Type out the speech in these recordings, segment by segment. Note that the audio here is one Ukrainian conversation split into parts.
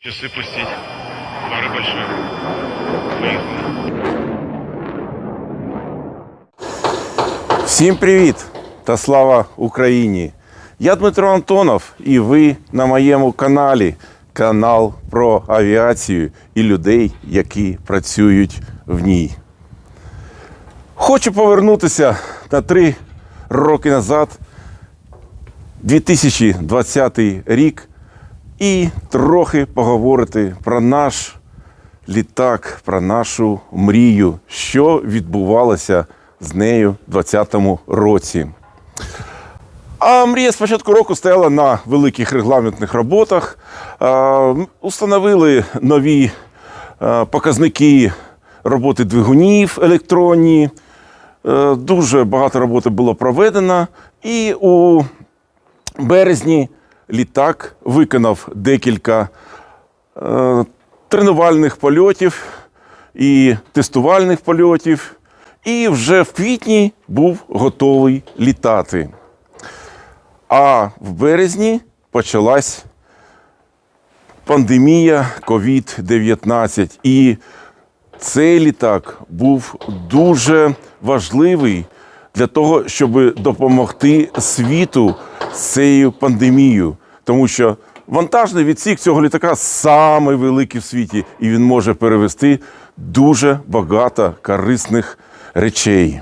Часы пустить. Пара большая. Поехали. Всім привіт та слава Україні! Я Дмитро Антонов і ви на моєму каналі. Канал про авіацію і людей, які працюють в ній. Хочу повернутися на 3 роки назад, 2020 рік, і трохи поговорити про наш літак, про нашу мрію, що відбувалося з нею у 2020 році. А мрія з початку року стояла на великих регламентних роботах. Установили нові показники роботи двигунів електронні. Дуже багато роботи було проведено. І у березні літак виконав декілька тренувальних польотів і тестувальних польотів. І вже в квітні був готовий літати. А в березні почалась пандемія COVID-19. І цей літак був дуже важливий для того, щоб допомогти світу з цією пандемією. Тому що вантажний відсік цього літака самий великий в світі. І він може перевезти дуже багато корисних речей.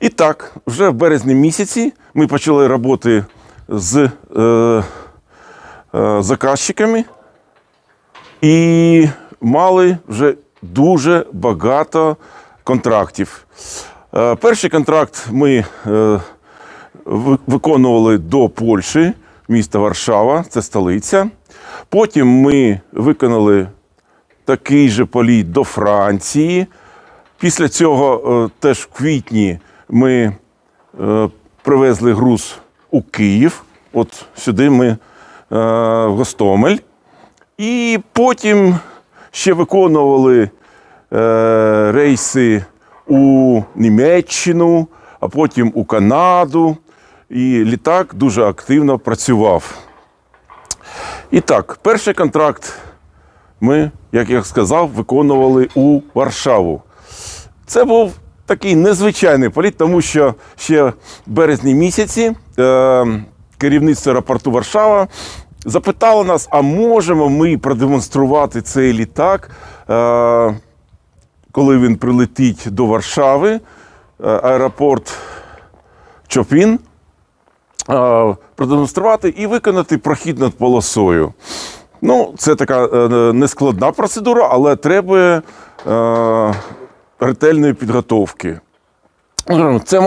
І так, вже в березні місяці ми почали роботи з заказчиками і мали вже дуже багато контрактів. Перший контракт ми виконували до Польщі, міста Варшава, це столиця. Потім ми виконали такий же політ до Франції. Після цього теж в квітні ми привезли груз у Київ, от сюди ми в Гостомель. І потім ще виконували рейси у Німеччину, а потім у Канаду. І літак дуже активно працював. І так, перший контракт ми, як я сказав, виконували у Варшаву. Це був такий незвичайний політ, тому що ще в березні місяці керівництво аеропорту Варшава запитало нас, а можемо ми продемонструвати цей літак, коли він прилетить до Варшави, аеропорт Чопін, продемонструвати і виконати прохід над полосою. Ну, це така нескладна процедура, але треба ретельної підготовки. Це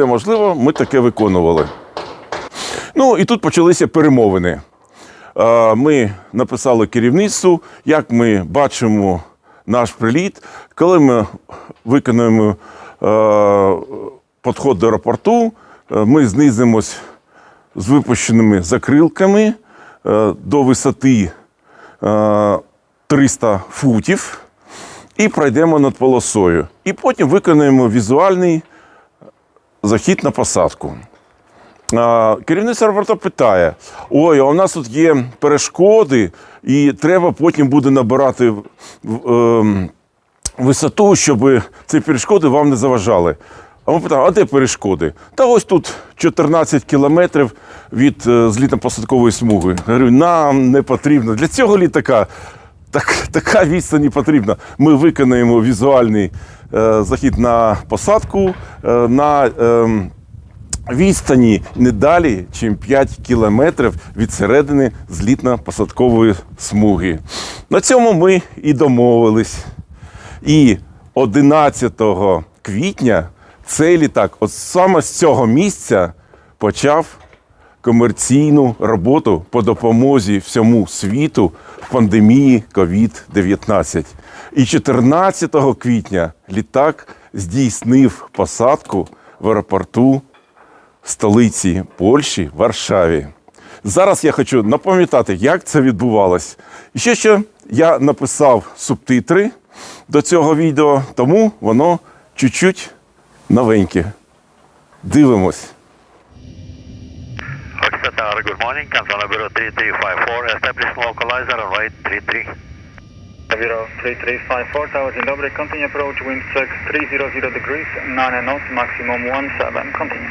можливо, ми таке виконували. Ну, і тут почалися перемовини. Ми написали керівництву, як ми бачимо наш приліт. Коли ми виконуємо підход до аеропорту, ми знизимось з випущеними закрилками до висоти 300 футів. І пройдемо над полосою. І потім виконуємо візуальний захід на посадку. Керівництво аеропорту питає, ой, а у нас тут є перешкоди, і треба потім буде набирати висоту, щоб ці перешкоди вам не заважали. А ми питаємо, а де перешкоди? Та ось тут 14 кілометрів від злітно-посадкової смуги. Я говорю, нам не потрібно. Для цього літака така відстань не потрібна. Ми виконаємо візуальний захід на посадку на відстані не далі, ніж 5 кілометрів від середини злітно-посадкової смуги. На цьому ми і домовились. І 11 квітня цей літак, от саме з цього місця, почав комерційну роботу по допомозі всьому світу в пандемії COVID-19. І 14 квітня літак здійснив посадку в аеропорту столиці Польщі, Варшаві. Зараз я хочу напам'ятати, як це відбувалось. І ще що я написав субтитри до цього відео, тому воно чуть-чуть новеньке. Дивимось. Foxtrot Tower, good morning. Control Bureau 3354, establish localizer, runway 33. Bureau 3354, Tower, dzień dobry. Continue approach, wind check 300 degrees, 9 knots, maximum 17. Continue.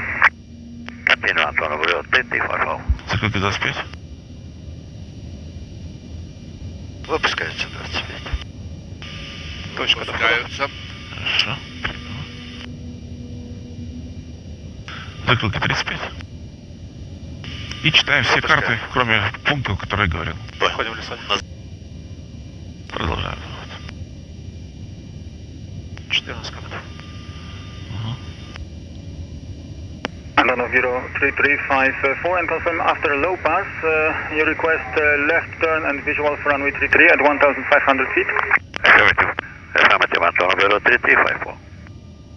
Continue, Control Bureau 3354. Закрытый 25. Выпускается 25. Точка допускается. Хорошо. Закрылки 35. И читаем все карты, кроме пункта, который я говорил. Проходим в лесок. Продолжаем. 14 км. Antonov Bureau 3354 and confirm after low pass, you request left turn and visual for runway 33 at 1,500 feet. Affirmative. Affirmative, Antonov Bureau 3354.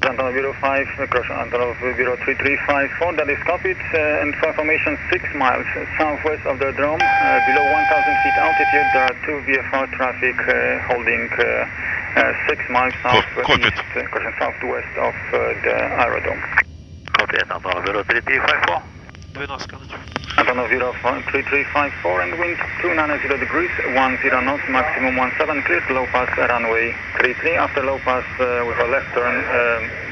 Antonov Bureau 5, correction, Antonov Bureau 3354, that is copied, and for formation 6 miles southwest of the drone, below 1,000 feet altitude, there are two VFR traffic holding 6 miles Copied. southwest of the aerodrome. Copy it, Antonov Bureau 3354. 12 км. Antonov Bureau 3354 and wind 290 degrees, 10 knots, maximum 17, cleared, low pass runway 33. After low pass with a left turn,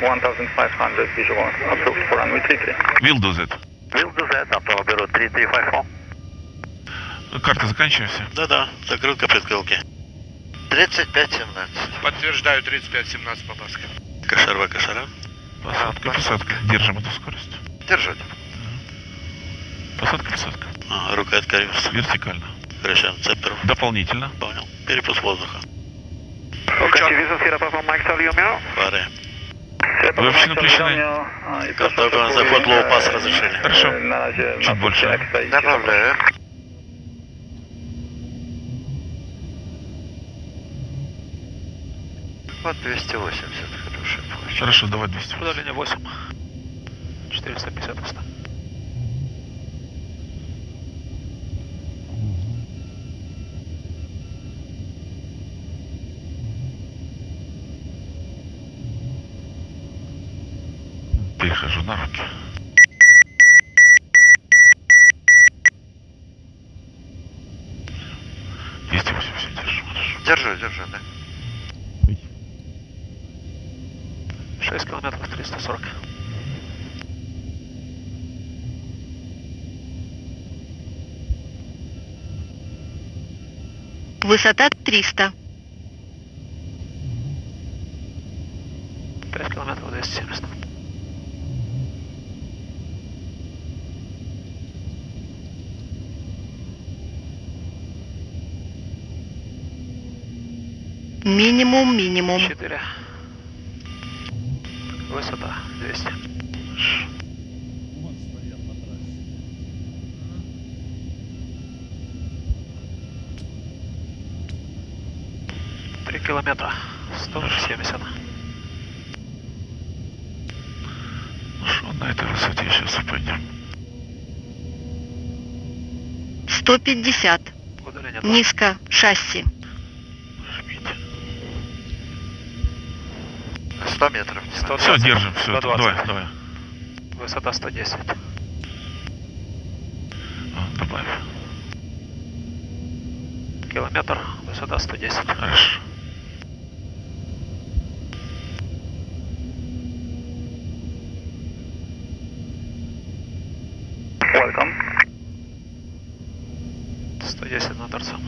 1,500 visual approved for runway 33. Will do that. Will do that, Antonov Bureau 3354. Карта заканчивается. Да-да, закрылка предкрылки. 35-17. Подтверждаю 35-17 по Баске. КШРВ, КШР. Посадка, посадка. Держим эту скорость. Держать. Посадка, посадка. Рукоятка ревс. Вертикально. Крещен цепер. Дополнительно. Понял. Перепуск воздуха. Фары. Фары. Вы вообще напряжены? Только на заход low pass разрешили. Хорошо. Чуть больше. Направляю. Вот 280, хорошая площадь. Хорошо, давай 200. Удаление 8. 450 100. Перехожу на руки. Есть 80, держу, хорошо. Держу, да. 6 километров 340. Высота 300. 5 километров 270. Минимум. 4. Высота 200. Три километра 170. Ну что, на этой высоте сейчас упадем. 150. Удаление 2. Низко. Шасси. Жмите. 100 метров. Все, держим, все. 120. Давай. Высота 110. Добавь. Километр. Высота 110. Хорошо. Welcome. 110 над торцом.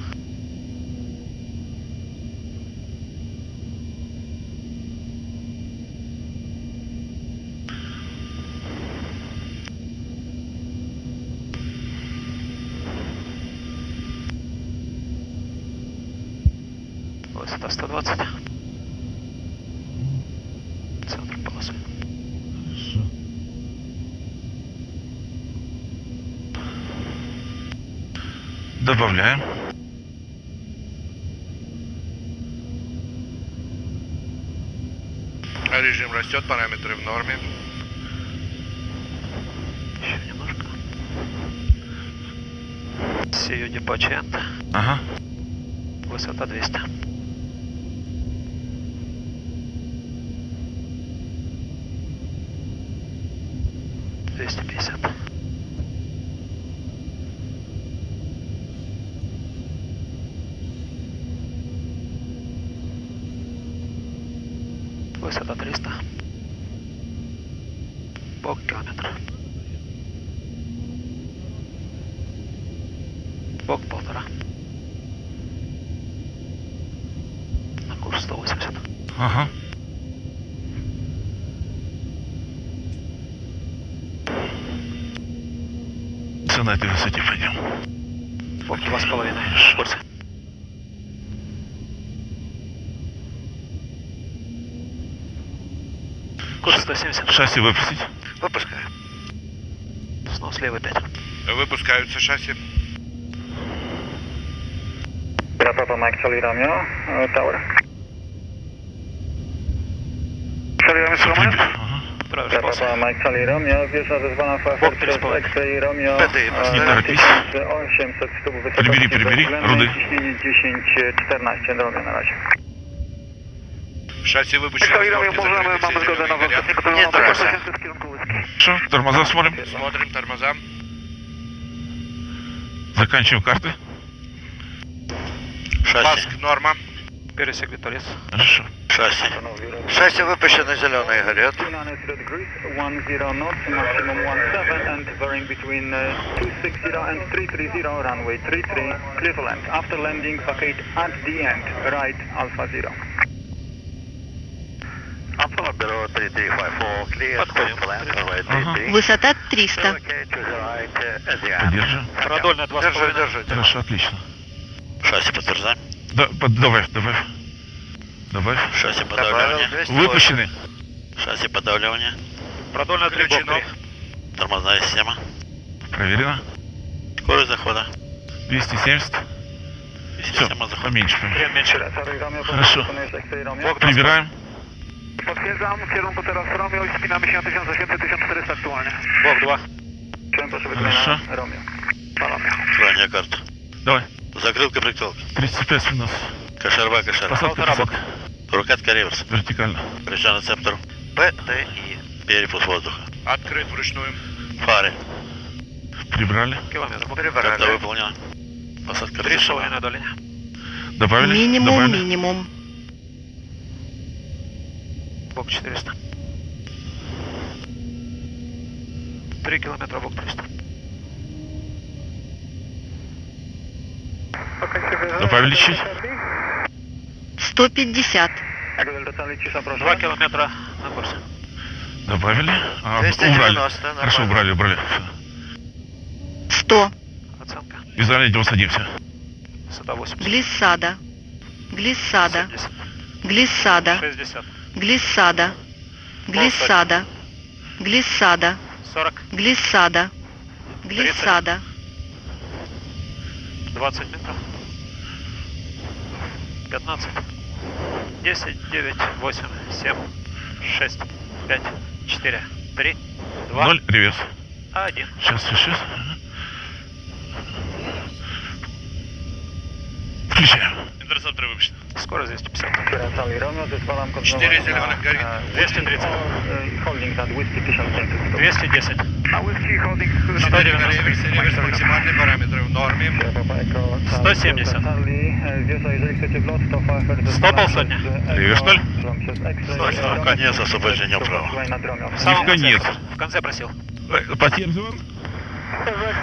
Высота 120. Центр полосы. Хорошо. Добавляем. Режим растет, параметры в норме. Еще немножко. Сию депачент. Ага. Высота 200. Высота 300. Бок километр. Бок 1,5. На курс 180. Ага. Все на этой высоте пойдем. Бок 2,5. В курсе. Курс 170. Шасси выпустить. Выпускаю. Снова слева 5. Выпускаются шасси. Papa Mike Charlie Romeo, Tower. Charlie Romeo, Romeo. Ага. Правый шпас. Papa Mike Charlie Romeo, wieża zezwana Bok przez 3,5. X-Ray Romeo, Nie toропись. 1800 stóp wysokości Прибери, bezwzględnej, руды. ciśnienie 10-14, droga na razie. Шасси выпущено. Charlie Romeo, Сборки możemy, закрыты, mamy все zgodę na зеленые горят. włosy, Нет трассы. w kierunku Łyski. Что, тормоза смотрим. Смотрим тормоза. Заканчиваем карты. Баск норма. Пересекли торец. Хорошо. Шасси. Шасси выпущены, зеленые горят. 900 degrees, 10 knots, maximum 17 and varying between 260 and 330, runway 33, clear to land. After landing, vacate at the end, right Alpha 0. Apollo Bureau 3354, clear Подходим. to land, runway Ага. 33. Высота 300. Okay, to the right at the end. Поддержим. Продольная 2,5. Держи. Хорошо, отлично. Шасси подтверждаем. Да, добавь. Добавь. Шасси Добавил. Выпущены. Шасси подавливания. Продольная 3, бок 3. Тормозная система. Проверено. Скорость захода. 270. Все, Система захода. поменьше. Прием меньше. Charlie Romeo, Хорошо. wykonujesz X-Ray Romeo. Прибираем. Potwierdzam, w kierunku teraz Romeo i spinamy się na 1800-1400 aktualnie. Бок 2. Czułem proszę Хорошо. wykonania Romeo. Romeo. Крайняя карта. Давай. Закрылка прицелки. 35 минут. Кошерба, кошерба. Посадка. Рукоятка реверс. Вертикально. Прижан рецептор. П, Д, И. Перепуск воздуха. Открыт вручную. Фары. Прибрали. Километр. Бок. Карта выполнена. Посадка 3,5 разрешена. на долине. Добавили. Добавили. Минимум. Бок 400. 3 километра, бок 300. Добавили чуть. 150. Jak do cali cisza proszę. 2 километра на курсе. Добавили. А, 290, убрали. нормально. Хорошо, убрали. 100. Оценка. Визуально идем, садимся. Высота 80. Глиссада. Глиссада. 70. Глиссада. 60. Глиссада. Глиссада. Глиссада. 40. Глиссада. Глиссада. 20 метров. 15. 10, 9, 8, 7, 6, 5, 4, 3, 2, 0, реверс. 1. Сейчас. Включаем. Интерцепторы выпущены. Скорость 250. Charlie Romeo, zezwalam 4 зеленых горит. 230. Holding that Whiskey 1500. 210. Na Whiskey holding 190. Реверс максимальный параметры в норме. 170. Charlie, wieża, jeżeli chcecie w lot, to Firefair 100 полсотни. Реверс 0. Конец освобождения вправо. В Не самом в конец. конце. В конце просил. Поддерживаем.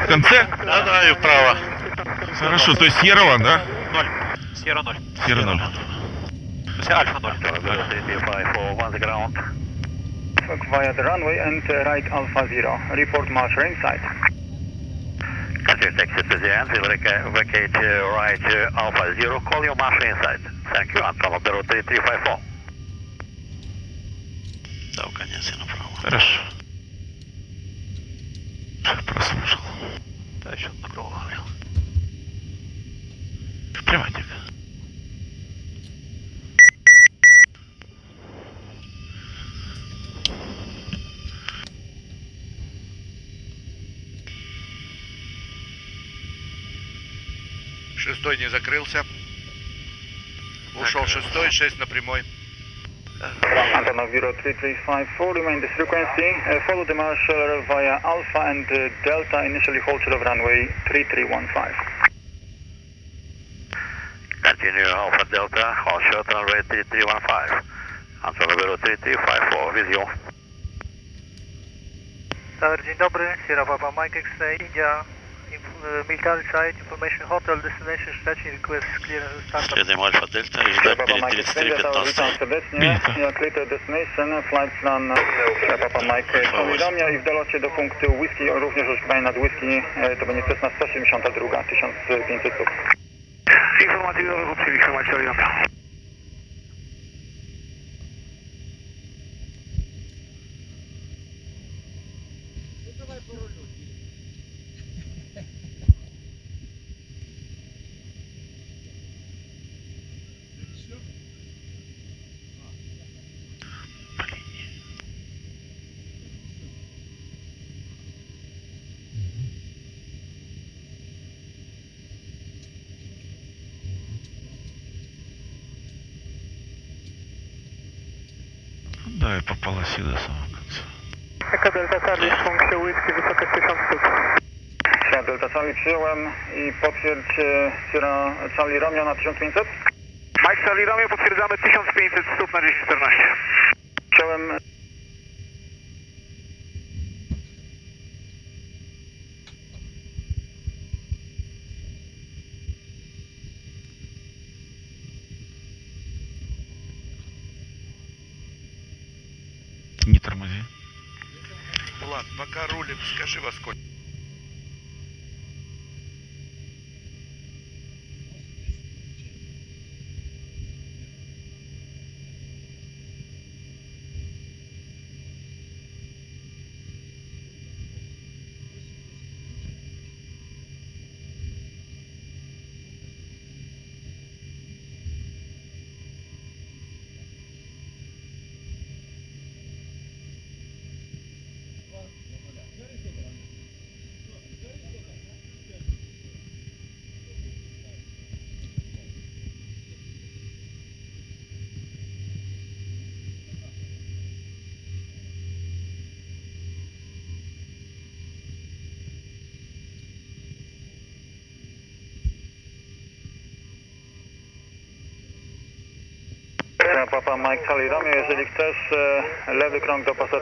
В конце? Да, и вправо. Хорошо, то есть Сьерра 1, да? 0. Сьерра 0. Сьерра 0. То есть Альфа 0. 3354, ground. Via the runway and right Alpha 0. Report marsher inside. Consider exit to the end. Vacate right Alpha 0. Call your marshal inside. Thank you. Antonov Bureau 3354. Да, в конец и направо. Хорошо. Прослушал. Да, еще на кругу говорил. Приватик. Шестой не закрылся. Ушел шестой, 6 на прямой. Antonov Bureau 3354, remain this frequency. Follow the marshal via Alpha and Delta. Initially hold to the runway 3315. Continue Alpha Delta. Hold short runway 3315. Antonov 3354 with you. Dzień dobry, Sierra Papa Mike X-Ray, India, Military Site, Information Hotel, Destination Szczecin, Request Clearance Start. 7 Alpha Delta, Sierra Papa Mike X-Ray, witam serdecznie. Ja Clear Destination, flight plan Sierra Papa Mike Charlie Romeo i w dolocie do punktu Whisky, również oczekiwanie nad Whisky, to będzie Cessna 172, 1500 stóp. Informacji do przyjęliśmy Mike Charlie Romeo. Да, и по полосе до самого конца. Eka Delta Charlie, w punkcie Whisky, wysokość 1000 stóp. Sierra Delta Charlie przyjąłem i potwierdź Sierra Charlie Romeo na 1500. Mike Charlie Romeo, potwierdzamy 1500 stóp na 1014. Chciałem Не тормози. Влад, пока рулим, скажи во сколько. Papa Mike Charlie Romeo, jeżeli chcesz, lewy krąg do pasa 3-3,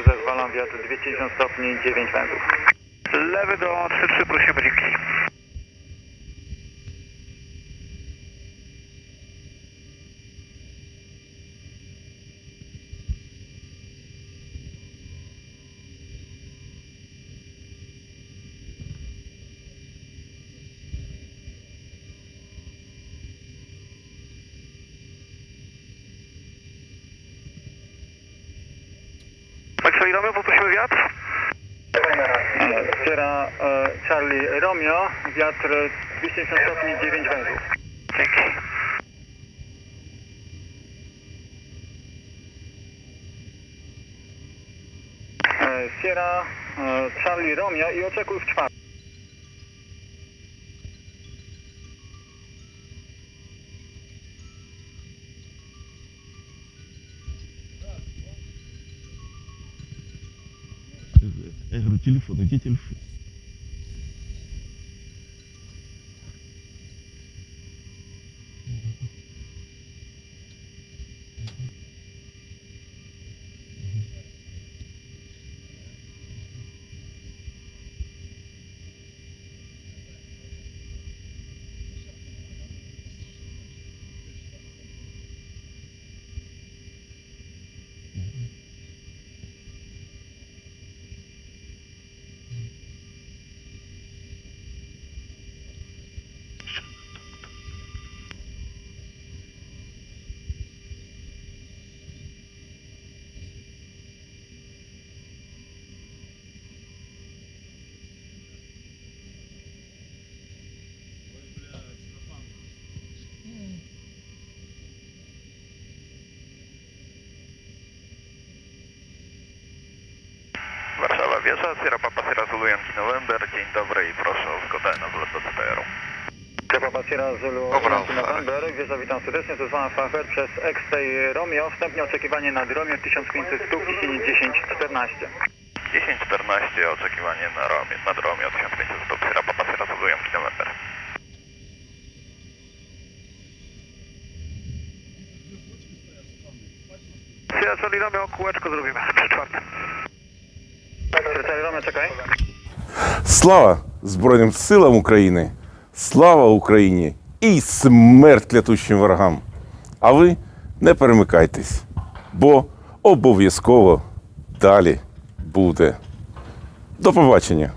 zezwalam wiatr 210 stopni, 9 węzłów. Lewy do 3-3, prosimy, dzięki. Mike Charlie Romeo, poprosimy wiatr. Sierra Charlie Romeo, wiatr 210 stopni, 9 węzłów. Dzięki. Sierra Charlie Romeo i oczekuj w czwartek. Я говорю, телефон, где телефон? Warszawa wieża, Sierra Papa Sierra Zulu Yankee November, dzień dobry i proszę o zgodę na wlot do CPR-u. Sierra Papa Sierra Zulu Dobra, Yankee November, wieża witam serdecznie, zezwalam Frankfurt przez X-Ray Romeo, wstępnie oczekiwanie nad Romeo 1500 stóp, 10-14. 10-14, oczekiwanie nad Romeo 1500 stóp, Sierra Papa Sierra Zulu Yankee November. Charlie Romeo, kółeczko zrobimy, 3/4. Charlie Romeo, czekaj. Слава Збройним силам України! Слава Україні! І смерть клятущим ворогам! А ви не перемикайтесь, бо обов'язково далі буде. До побачення!